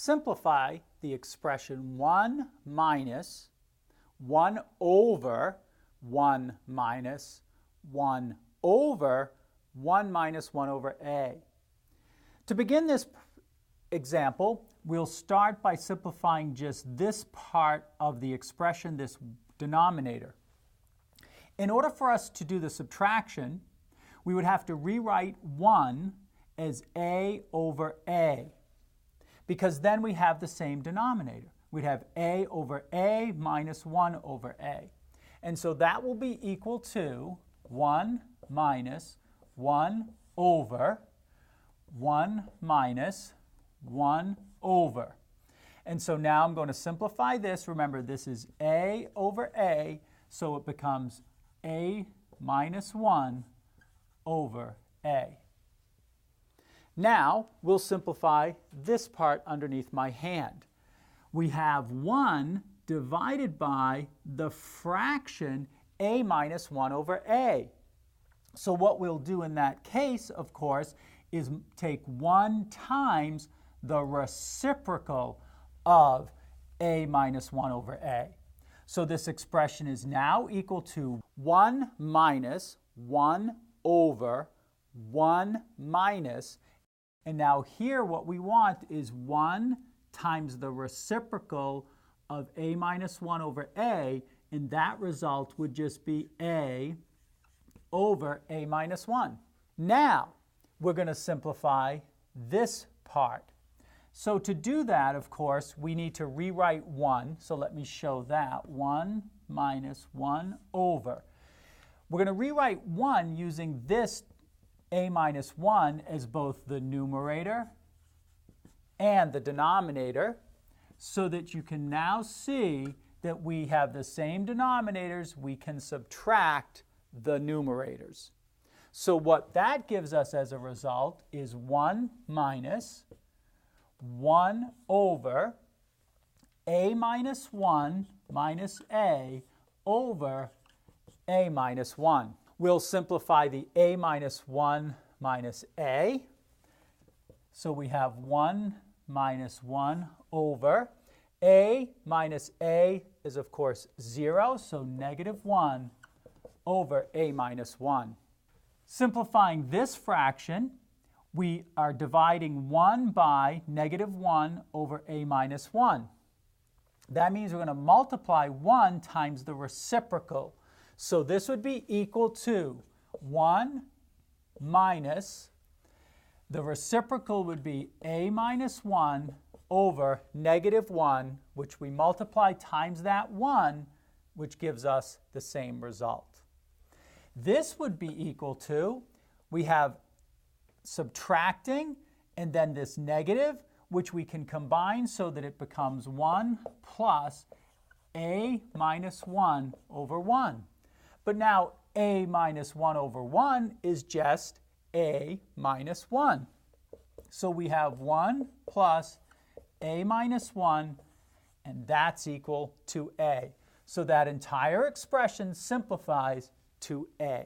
simplify the expression 1 minus 1 over 1 minus 1 over 1 minus 1 over a. To begin this example, we'll start by simplifying just this part of the expression, this denominator. In order for us to do the subtraction, we would have to rewrite 1 as a over a, because then we have the same denominator. We'd have a over a minus 1 over a. And so that will be equal to 1 minus 1 over 1 minus 1 over. And so now I'm going to simplify this. Remember, this is a over a, so it becomes a minus 1 over a. Now we'll simplify this part underneath my hand. We have 1 divided by the fraction a minus 1 over a. So what we'll do in that case, of course, is take 1 times the reciprocal of a minus 1 over a. So this expression is now equal to 1 minus 1 over 1 minus, and now here what we want is 1 times the reciprocal of a minus 1 over a, and that result would just be a over a minus 1. Now we're going to simplify this part. So to do that, of course, we need to rewrite 1. So let me show that. 1 minus 1 over. We're going to rewrite 1 using this a minus 1 as both the numerator and the denominator, so that you can now see that we have the same denominators. We can subtract the numerators. So what that gives us as a result is 1 minus 1 over a minus 1 minus a over a minus 1. We'll simplify the a minus 1 minus a. So we have 1 minus 1 over. A minus a is, of course, 0, so negative 1 over a minus 1. Simplifying this fraction, we are dividing 1 by negative 1 over a minus 1. That means we're going to multiply 1 times the reciprocal. So this would be equal to 1 minus, the reciprocal would be a minus 1 over negative 1, which we multiply times that 1, which gives us the same result. This would be equal to, we have subtracting and then this negative, which we can combine so that it becomes 1 plus a minus 1 over 1. But now a minus 1 over 1 is just a minus 1. So we have 1 plus a minus 1, and that's equal to a. So that entire expression simplifies to a.